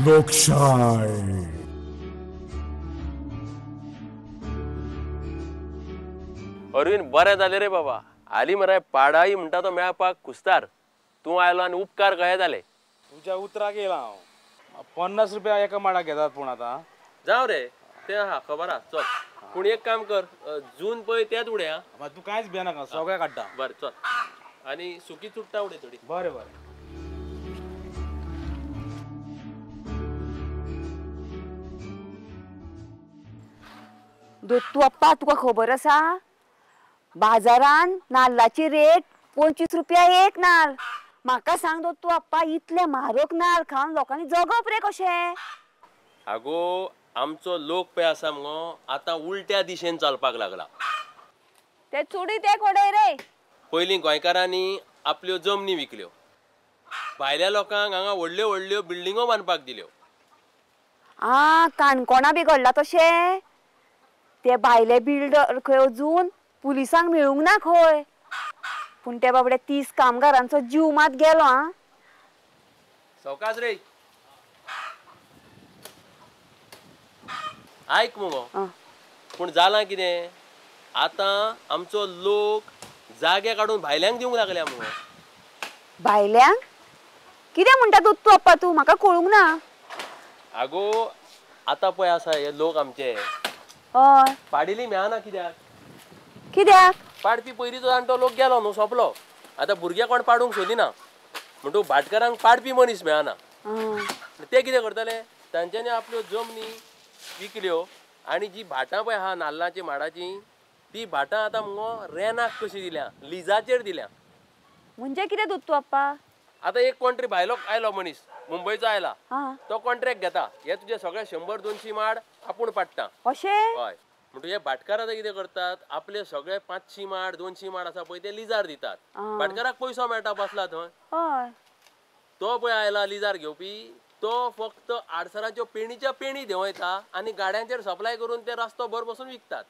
लोकशाही. अरविंद बरें जालें रे बाबा. आली मरे पाडाई म्हणटा तो मेळपाक कुस्तार. तू आयलो आनी उपकार कहे जाले. तुझ्या उतराक येयला हांव. 50 रुपया एका माडाक घेतात पूण आतां जावं रे ते हा खबर हा. चल पूण एक काम कर, जून पळय तेच उडया. तू कांयच भियेनाका, सगळें काडटा. बरें चल. आनी सुकी चुट्टा उडय थोडी. बरें बरें. दोत्तू अप्पा, तुका खबर आसा बाजारान नाल्लाची रेट 25 रुपया एक नाल. म्हाका सांग दोत्तू अप्पा, इतले म्हारग नाल खावन लोकांनी जगप रे कशें? आगो आमचो लोक पळय आसा मगो आतां उलट्या दिशेन चलपाक लागला. ते चुडी ते कोडे रे. पयलीं गोंयकारांनी आपल्यो जमनी विकल्यो, भायल्या लोकांक हांगा व्हडल्यो व्हडल्यो बिल्डिंगो बांदपाक दिल्यो. काणकोणा बी घडला तशें. ते भायले बिल्डर खंय अजून पुलिसांक मेळूंक ना खंय. पूण ते बाबडे 30 कामगारांचो जीव मात गेलो. सवकास रे. आयक मुगो, पूण जालां कितें? आतां आमचो लोक जागे काडून भायल्यांक दिवंक लागल्या मुगो. भायल्यांक? कितें म्हणटा दोत्तू अप्पा तूं? म्हाका कळूंक ना. आगो आतां पळय आसा हे लोक आमचे हय पाडिली मेळना. कित्याक? कित्याक? पाडपी पयलींचो जाणटो लोक गेलो न्हू, सोंपलो. आतां भुरगे कोण पाडूंक सोदिना. म्हणटू भाटकारांक पाडपी मनीस मेळना. ते कितें करतले? तांच्यांनी आपल्यो जमनी विकल्यो आनी जी भाटां पळय आहा नाल्लाची माडाची, ती भाटां आतां मुगो रेनाक कशी दिल्या, लिजाचेर दिल्या. म्हणजे कितें दोत्तू अप्पा? आतां एक कोण तरी भायलो आयलो मनीस, मुंबयचो आयला, तो कॉन्ट्रॅक्ट घेता. हे तुजे सगळे 100-200 माड आपूण पाडटा. अशें? हय. म्हणटू हे भाटकार आतां कितें करतात, आपले सगळे 500 माड 200 माड आसा पळय ते लिजार दितात. भाटकाराक पयसो मेळटा बसला थंय. हय. तो पळय आयला लिजार घेवपी, तो फक्त आडसराच्यो पेणीच्या पेणी देंवयता आनी गाड्यांचेर सप्लाय करून ते रस्तो भर बसून विकतात.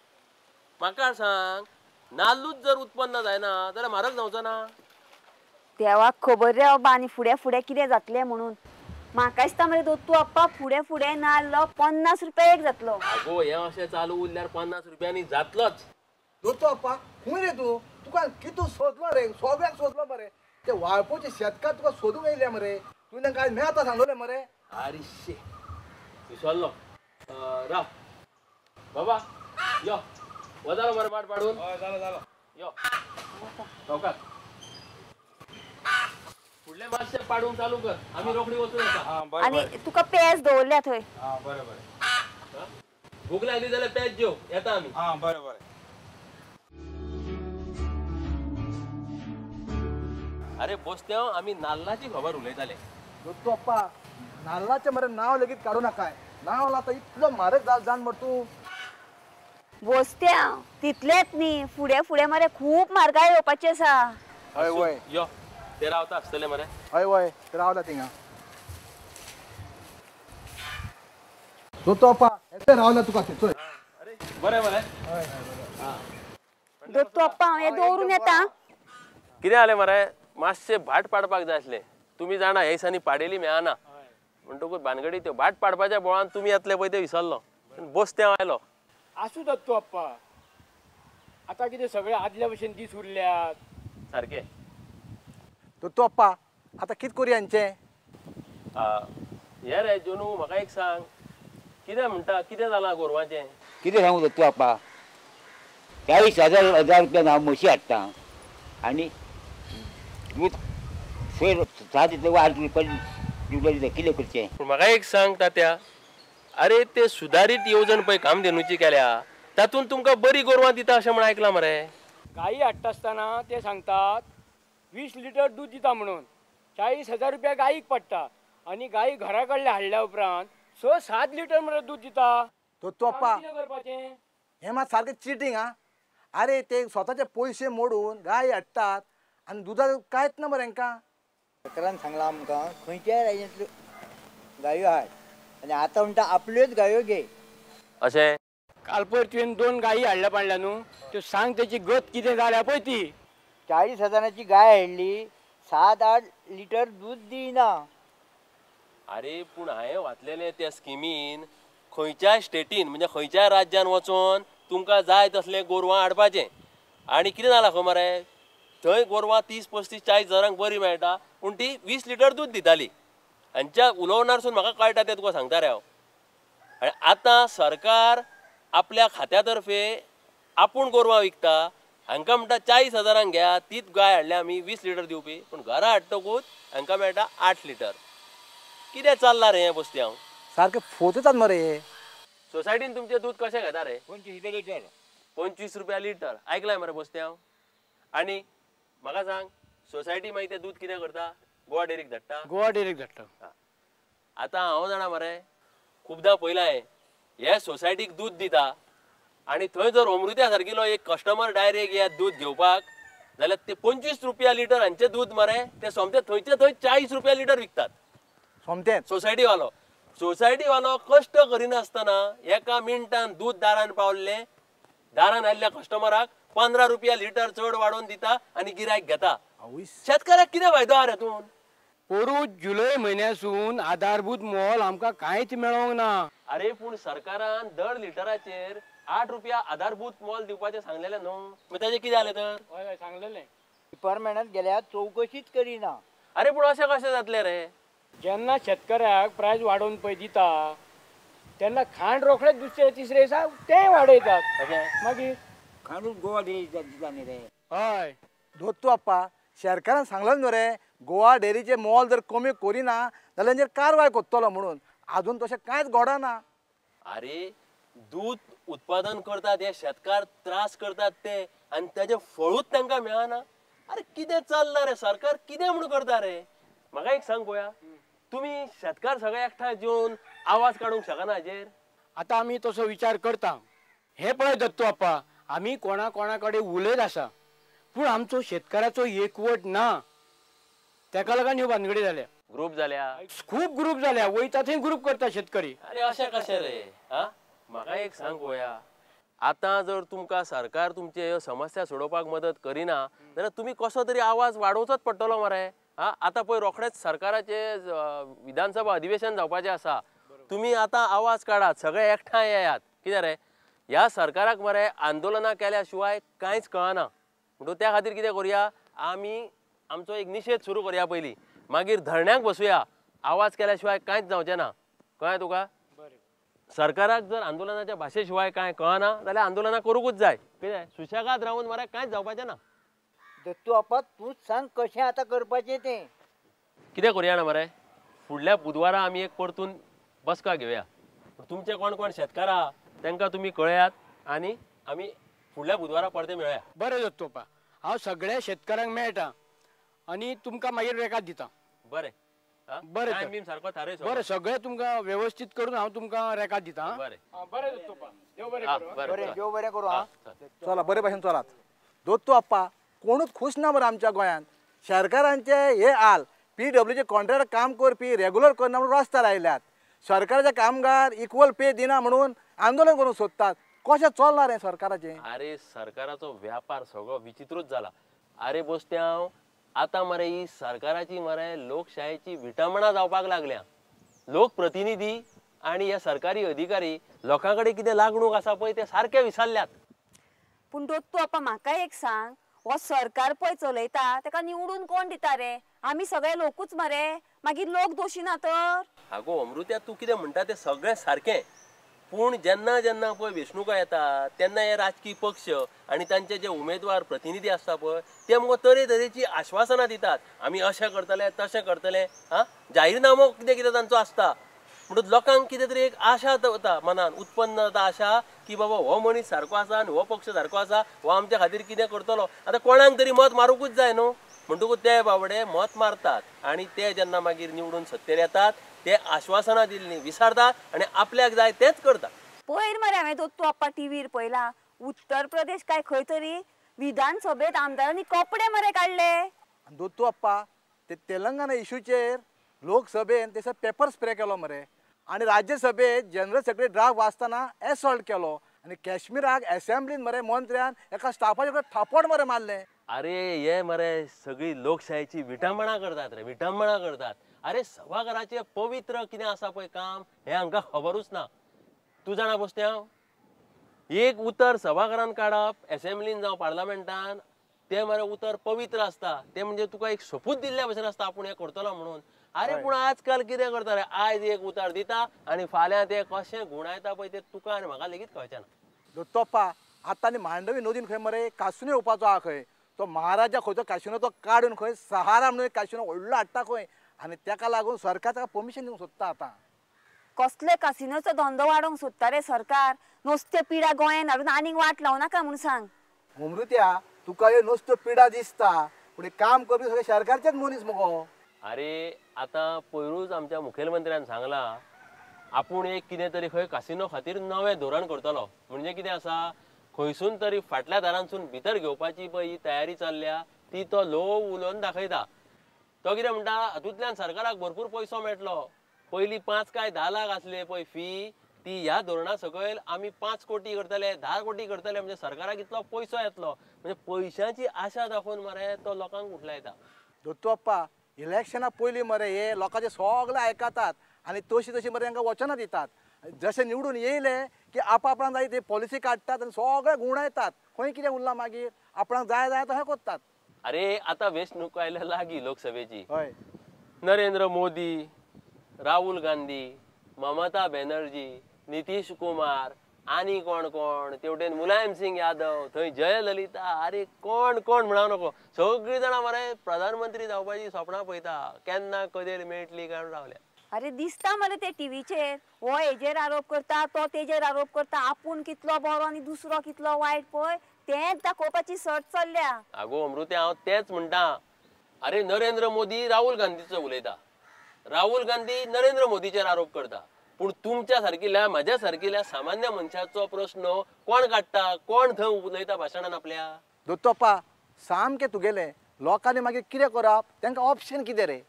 म्हाका सांग, नाल्लूच जर उत्पन्न जायना जाल्यार म्हारग जावचो ना? देवाक खबर रे बाबा. आनी फुडें फुडें कितें जातलें म्हणून. म्हाका दिसता मरे दोत्तू अप्पा, फुडें फुडें नाल्लो 50 रुपया एक जातलो. आगो हें अशें चालू उरल्यार 50 रुपयांनी जातलोच. दोत्तू अप्पा खूंय रे तूं? तुका कितू सोदलो रे? सगळ्याक सोदलो मरे. ते वाळपूचे शेतकार तुका सोदूंक येयले मरे. तुवें तांकां आज मेळता सांगलोलें मरे. आरिशे विसरलो. राव बाबा यो, वजालो मरे माड पाडून. हय जालो. यो चौकात फुडले मातशे पाडूंक चालू कर. आमी रोखडी वचून येता. आनी तुका पेज दवरल्या थंय. बरें बरें. भूक लागली जाल्यार पेज जेव. येता आमी. बरें बरें. अरे बोस्त्याव, आमी नाल्लाची खबर उलयताले. दोत्तू अप्पा, नाल्लाचें मरे नांव लेगीत काडूं नाकाय. नांव आतां इतलो म्हारग जावन मरे तूं. बोस्त्या तितलेंच न्ही, फुडें फुडें मरे खूब म्हारगाय येवपाची आसा. हय वय. यो ते रावता आसतले मरे. हय वय, ते रावला थिंगा. दोत्तू अप्पा येते रावला तुका ते. चल. बरें बरें. दोत्तू अप्पा हांव हें दवरून येता. कितें जालें मरे, मातशें भाट पाडपाक जाय आसलें. तुमी जाणा हे दिसांनी पाडेली मेळना. म्हणटकूच भानगडी त्यो भाट पाडपाच्या बोळान तुमी येतले पळय ते विसरलो. बोस्त्याव आयलो. आसूं दोत्तू अप्पा, आतां कितें सगळे आदल्या भशेन दीस उरल्यात. सारकें. दोत्तू अप्पा आतां कितें करूं हांचें? हे रे जोनू, म्हाका एक सांग, कितें म्हणटा, कितें जालां गोरवांचें? कितें सांगू दोत्तू अप्पा? 40,000 रुपया हांव म्हशी हाडटा आनी दूद 7 ते 8 रुपया कितें करचें? पूण म्हाका एक सांग तात्या, अरे ते सुदारीत येवजण पळय कामधेनूची केल्या, तातूंत तुमकां बरी गोरवां दिता अशें म्हण आयकलां मरे. गायी हाडटा आसतना ते सांगतात 20 लिटर दूध दिता म्हणून. 40,000 रुपया गायीक पडटा आनी गायी घरा कडले हाडल्या उपरांत 6-7 लिटर मरे दूध दिता. दोत्तू अप्पा कितें करपाचें? हें मात सारकें चिटींग हा. अरे ते स्वताचे पयशे मोडून गाय हाडटात आनी दुधाक कांयच ना मरे हांकां. सरकारान सांगलां आमकां खंयच्याय राज्यांतल्यो गायो हाड आनी आतां म्हणटा आपल्योच गायो घे अशें. काल पयर तुवें 2 गायी हाडल्या पाडल्या न्हू, त्यो सांग तेची गत कितें जाल्या पळय ती. 40,000ची गाय हाडली, 7-8 लिटर दूध दिना. अरे पूण हांवें वाचलेले त्या स्किमीन खंयच्याय स्टेटीन म्हणजे खंयच्याय राज्यान वचोन तुमकां जाय तसलें गोरवां हाडपाचें आनी कितें जालां खबर मरे थंय गोरवां 30-35-40 हजारांक बरी मेळटा पूण ती 20 लिटर दूद दिताली हांच्या उलोवणारसून म्हाका कळटा तें तुका सांगता रे हांव आनी आतां सरकार आपल्या खात्यातर्फे आपूण गोरवां विकता हांकां म्हणटा 40 हजारांक घ्या तीच गाय हाडल्या आमी 20 लिटर दिवपी पूण घरा हाडटकूच हांकां मेळटा 8 लिटर कितें चल्लां रे हें बसते हांव सारकें फोचतात मरे सोसायटीन तुमचें दूध कशें घेता रे 25 लिटर 25 रुपया लिटर ऐकलाय मरे बसते हांव आनी म्हाका सांग सोसायटी मागीर तें दूध कितें करता गोवा डेरीक धाडटा गोवा डेरीक धाडटा आतां हांव जाणा मरे खुबदां पयलां हे सोसायटीक दूध दिता आनी थंय जर अमृत्या सारकिलो एक कस्टमर डायरेक्ट येत दूध घेवपाक जाल्यार ते 25 रुपया लिटर हांचे दूध मरे ते सोमते थंयचे थंय 40 रुपया लिटर विकतात सोमतेच सोसायटी वालो कश्ट करिनासतना एका मिनटान दूध दारान पावल्ले दारान आयल्ल्या कस्टमराक 15 रुपया लिटर चड वाडोवन दिता आनी गिरायक घेता शेतकाराक कितें फायदो हा रेतून पोरू जुलय म्हयन्यासून आधारभूत मोल आमकां कांयच मेळोंक ना अरे पूण सरकारान दर लिटराचेर 8 रुपया आधारभूत मोल दिवपाचें सांगलेलें न्हू मागीर ताचें कितें जालें तर हय सांगलेलें डिपार्टमेंटात गेल्यार चौकशीच करिना अरे पूण अशें कशें जातलें रे जेन्ना शेतकऱ्याक प्रायस वाडोवन पळय दिता तेन्ना खांड रोखडेच दुसरे तिसरे दिसा तें वाडयतात अशें मागीर खाणूच गोवा डेरी दिता न्ही रे हय धोत्तू आप्पा सरकारान सांगलें न्हू रे गोवा डेरीचे मोल जर कमी करिना जाल्यार तांचेर कारवाय कोत्तलो म्हणून अजून तशें कांयच घडना अरे दूध उत्पादन करतात हे शेतकार त्रास करतात ते आनी ताजें फळूच तांकां मेळना अरे कितें चल्लां रे सरकार कितें म्हणून करता रे म्हाका एक सांग पळोवया तुमी शेतकार सगळे एकठांय जेवन आवाज काडूंक शकना हाजेर आतां आमी तसो विचार करता हे पळय दत्तू आप्पा आमी कोणा कडेन उलयत आसा पूण आमचो शेतकाराचो एकवट ना तेका लागून ह्यो भानगडी जाल्या ग्रुप जाल्या खूब ग्रुप जाल्या वयता थंय ग्रुप करता शेतकरी अरे अशें कशें रे हा म्हाका एक सांग पळोवया आतां जर तुमकां सरकार तुमचे ह्यो समस्या सोडोवपाक मदत करिना जाल्यार तुमी कसो तरी आवाज वाडोवचोच पडटलो मरे हा आतां पळय रोखडेच सरकाराचे विधानसभा अधिवेशन जावपाचें आसा तुमी आतां आवाज काडात सगळे एकठांय येयात कितें रे ह्या सरकाराक मरे आंदोलनां केल्या शिवाय कांयच कळना म्हणटून त्या खातीर कितें करुया आमी आमचो एक निशेध सुरू करया पयलीं मागीर धरण्याक बसुया आवाज केल्या शिवाय कांयच जावचें ना कळ्ळें तुका सरकाराक जर आंदोलनाच्या भाशे शिवाय कांय कळना जाल्यार आंदोलनां करूंकूच जाय कितें सुशेगाद रावून मरे कांयच जावपाचें ना दत्तू आप्पा तूंच सांग कशें आतां करपाचें तें कितें करुया ना मरे फुडल्या बुधवारा आमी एक परतून बसका घेवया तुमचे कोण कोण शेतकार आहा तांकां तुमी कळयात आनी आमी फुडल्या बुधवारा परते मेळया बरें दत्तू आप्पा हांव सगळ्या शेतकारांक मेळटा आनी तुमकां मागीर रेकाद दिता बरें बरें तर. बीन सारको थारय बरें सगळें तुमकां व्यवस्थीत करून हांव तुमकां रेकाद दिता बरें बरें दत्तू आप्पा देव बरें हा, करूं. बरें बरें देव बरें करूं आं चला बरे भाशेन चलात दोत्तू आप्पा कोणूच खुश ना मरे आमच्या गोंयांत सरकारांचे हे हाल PWचे कॉन्ट्रॅक्ट काम करपी रेग्युलर करना म्हणून रस्त्यार आयल्यात सरकाराचे कामगार इक्वल पे दिना म्हणून आंदोलन करूंक सोदतात कशें चलना रे सरकाराचें अरे सरकाराचो व्यापार सगळो विचित्रूच जाला अरे बोसते हांव आतां मरे ही सरकाराची मरे लोकशायेची विटंबणां जावपाक लागल्या लोकप्रतिनिधी आनी हे सरकारी अधिकारी लोकां कडेन कितें लागणूक आसा पळय ते सारके विसरल्यात पूण दोत्तू आप्पा म्हाका एक सांग हो सरकार पळय चलयता ताका निवडून कोण दिता रे आमी सगळे लोकूच मरे मागीर लोक दोशी ना तर आगो अमृत्या तूं कितें म्हणटा तें सगळें सारकें पूण जेन्ना जेन्ना पळय वेंचणुका येता तेन्ना हे राजकीय पक्ष आनी तांचे जे उमेदवार प्रतिनिधी आसता पळय ते मगो तरेतरेची आश्वासनां दितात आमी अशें करतले तशें करतले हा जाहीरनामो कितें कितें तांचो आसता म्हणून लोकांक कितें तरी एक आशा जाता मनान उत्पन्न जाता आशा की बाबा हो मनीस सारको आसा आनी हो पक्ष सारको आसा हो आमच्या खातीर कितें करतलो आतां कोणाक तरी मत मारूंकूच जाय न्हू म्हणटकूच ते बाबडे मत मारतात आनी ते जेन्ना मागीर निवडून सत्तेर येतात ते आश्वासनां दिल्लीं विसरतात आनी आपल्याक जाय तेंच करतात पयर मरे हांवें दोत्तू आप्पा टीव्हीर पळयला उत्तर प्रदेश काय खंय तरी विधानसभेत आमदारांनी कपडे मरे काडले दोत्तू आप्पा ते तेलंगणा इश्यूचेर लोकसभेन तेसर पेपर स्प्रे केलो मरे आनी राज्यसभेत जनरल सेक्रेटरी ड्राफ्ट वाचतना एसॉल्ट केलो आनी काश्मीराक असेंब्लीन मरे मंत्र्यान एका स्टाफाचे थापड मरे मारले अरे हे मरे सगळी लोकशायेची विटंबणां करतात रे विटंबणां करतात अरे सभाघराचे पवित्र कितें आसा पळय काम हें हांकां खबरूच ना. तूं जाणा बसत्या एक उतर सभाघरान काडप असेंब्लीन जावं पार्लमेंटान ते मरे उतर पवित्र आसता. ते म्हणजे तुका एक सोपूत दिल्ल्या भशेन आसता आपूण हें करतलो म्हणून. अरे पूण आजकाल कितें करता रे, आयज एक उतर दिता आनी फाल्यां ते कशें गुणायता पळय ते तुका आनी म्हाका लेगीत कळचें ना. दोतोप्पा आतां आनी मांडवी नदीन खंय मरे कासिनो येवपाचो आहा खंय. तो महाराजा खंयचो कासिनो तो काडून खंय सहारा म्हणून कासिनो व्हडलो हाडटा खंय आनी ताका लागून सरकार ताका परमिशन दिवंक सोदता आतां. कसले कासिनोचो धंदो वाडोवंक सोदता रे सरकार. नुस्त्यो पिढा गोंयान हाडून आनीक वाट लावं नाका म्हूण सांग. अमृत्या तुका ह्यो नुस्त्यो पिडा दिसता पूण काम करपी सगळे सरकारचेच मनीस मगो. अरे आतां पयरूच आमच्या मुखेलमंत्र्यान सांगलां आपूण एक कितें तरी खंय कासिनो खातीर नवें धोरण करतलो. म्हणजे कितें आसा खंयसून तरी फाटल्या दारांसून भितर घेवपाची पळय ही तयारी चल्ल्या ती तो लोव उलोवन दाखयता. तो कितें म्हणटा हातूंतल्यान सरकाराक भरपूर पयसो मेळटलो. पयलीं 5 काय 10 लाख आसले पळय फी ती ह्या धोरणा सकयल आमी 5 कोटी करतले 10 कोटी करतले म्हणजे सरकाराक इतलो पयसो येतलो. म्हणजे पयशांची आशा दाखोवन मरे तो लोकांक उठला येता. दोतोप्पा इलेक्शना पयलीं मरे हे लोकांचे सगळे आयकतात आनी तशी तशी मरे तांकां वचनां दितात. जशे निवडून येयले की आपणाक जाय ते पॉलिसी काडटात आनी सगळे गुणायतात. खंय कितें उरलां मागीर आपणाक जाय जाय तशें करतात. अरे आतां वेंचणूक आयल्या लागीं लोकसभेची. हय नरेंद्र मोदी, राहुल गांधी, ममता बॅनर्जी, नितीश कुमार आनी कोण कोण तेवटेन मुलायम सिंग यादव थंय जयललिता अरे कोण कोण म्हणाव नको सगळीं जाणां मरे प्रधानमंत्री जावपाची स्वप्नां पळयता. केन्ना कदेर मेळटली काय रावल्या. अरे दिसता मरे ते टीव्हीचेर हो हेजेर आरोप करता तो तेजेर आरोप करता. आपूण कितलो बरो आनी दुसरो कितलो वायट पळय तेंच दाखोवपाची सर्त चल्ल्या. आगो अमृते हांव तेच म्हणटा. अरे नरेंद्र मोदी राहुल गांधीचो उलयता, राहुल गांधी नरेंद्र मोदीचेर आरोप करता. पूण तुमच्या सारकिल्या म्हाज्या सारकिल्या सामान्य मनशाचो प्रश्न कोण काडटा कोण थंय उलयता भाशणान आपल्या. दोतोप्पा सामकें तुगेलें. लोकांनी मागीर कितें करप तांकां ऑप्शन कितें रे.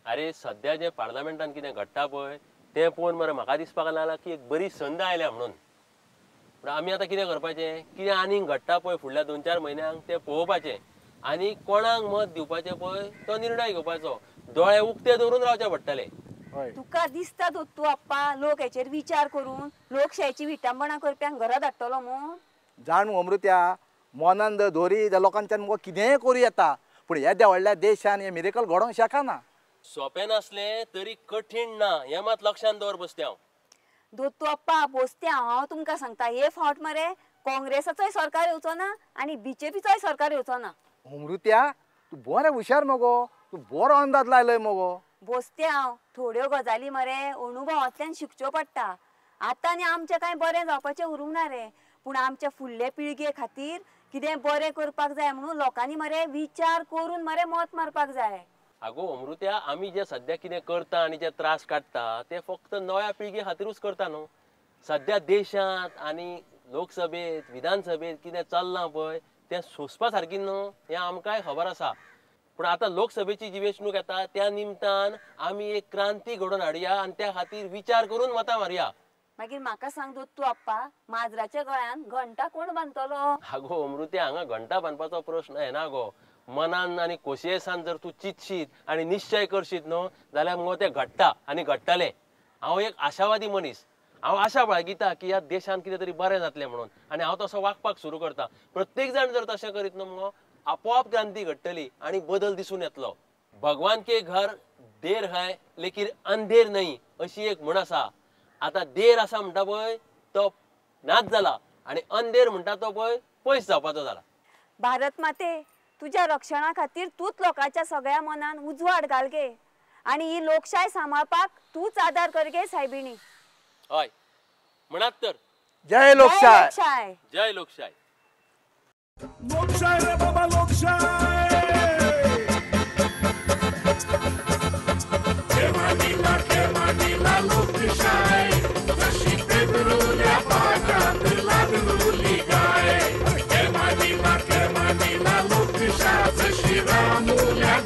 अरे सध्या जे पार्लमेंटान कितें घडटा पळय तें पळोवन मरे म्हाका दिसपाक लागला की एक बरी संद आयल्या म्हणून. पूण आमी आतां कितें करपाचें कितें आनीक घडटा पळय फुडल्या 2-4 म्हयन्यांक तें पळोवपाचें आनी कोणाक मत दिवपाचें पळय तो निर्णय घेवपाचो. दोळे उक्ते दवरून रावचे पडटले. तुका दिसता दोत्तू आप्पा लोक हेचेर विचार करून लोकशायेची विटंबना करप्यांक घरा धाडटलो म्हूण. जाणू अमृत्या मनान जर धोरी जाल्यार लोकांच्यान मुगो कितेंय करूं येता पूण ह्या व्हडल्या देशान हे मिरेकल घडोवंक शकना. सोंपें नासलें तरी कठीण ना हें मात लक्षांत दवर बसते हांव. दोत्तू आप्पा बोसते हांव तुमकां सांगता हे फावट मरे काँग्रेसाचोय सरकार येवचो ना आनी बीजेपीचोय सरकार येवचो ना. अमृत्या तूं बरें हुशार मगो. तूं बरो अंदाज लायलोय मगो. बोसते हांव थोड्यो गजाली मरे अणुभवांतल्यान शिकच्यो पडटा. आतां आनी आमचें कांय बरें जावपाचें उरूंक ना रे पूण आमच्या फुडले पिळगे खातीर कितें बरें करपाक जाय म्हणून लोकांनी मरे विचार करून मरे मत मारपाक जाय. आगो अमृत्या आमी जे सध्या कितें करता आनी जे त्रास काडटा ते फक्त नव्या पिळगे खातीरूच करता न्हू. सध्या देशांत आनी लोकसभेत विधानसभेत कितें चल्लां पळय तें सोंसपा सारकी न्हू हें आमकांय खबर आसा. पूण आतां लोकसभेची जी वेंचणूक येता त्या निमतान आमी एक क्रांती घडोवन हाडया आनी त्या खातीर विचार करून मतां मारया. मागीर म्हाका सांग दोत्तू आप्पा माजराच्या गळ्यान घंटा कोण बांदतलो. आगो अमृत्या हांगा घंटा बांदपाचो प्रश्न येना गो. मनान आनी खोशयेसान जर तूं चिंतशीत आनी निश्चय करशीत न्हू जाल्यार मगो तें घडटा आनी घडटलें. हांव एक आशावादी मनीस. हांव आशा बाळगिता की ह्या देशान कितें तरी बरें जातलें म्हणून आनी हांव तसो वागपाक सुरू करता. प्रत्येक जाण जर तशें करीत न्हू मगो आपोआप क्रांती घडटली आनी बदल दिसून येतलो. भगवान के घर देर है लेकिन अंधेर नहीं अशी एक म्हण आसा. आतां देर आसा म्हणटा पळय तो नाच जाला आनी अंधेर म्हणटा तो पळय पयस जावपाचो जाला. भारत माते तुज्या रक्षणा खातीर तूच लोकांच्या सगळ्या मनान उजवाड घाल गे आनी ही लोकशाय सांबाळपाक तूच आदार कर गे सायबिणी. हय म्हणात तर जय लोकशाय. जय लोकशाय. लोकशाय रे बाबा लोकशाय. केव्हा लोकशाय जशी पेदरुल्या पाटात लागलेली गाय. केव्हा लोकशाय जशी रामुल्या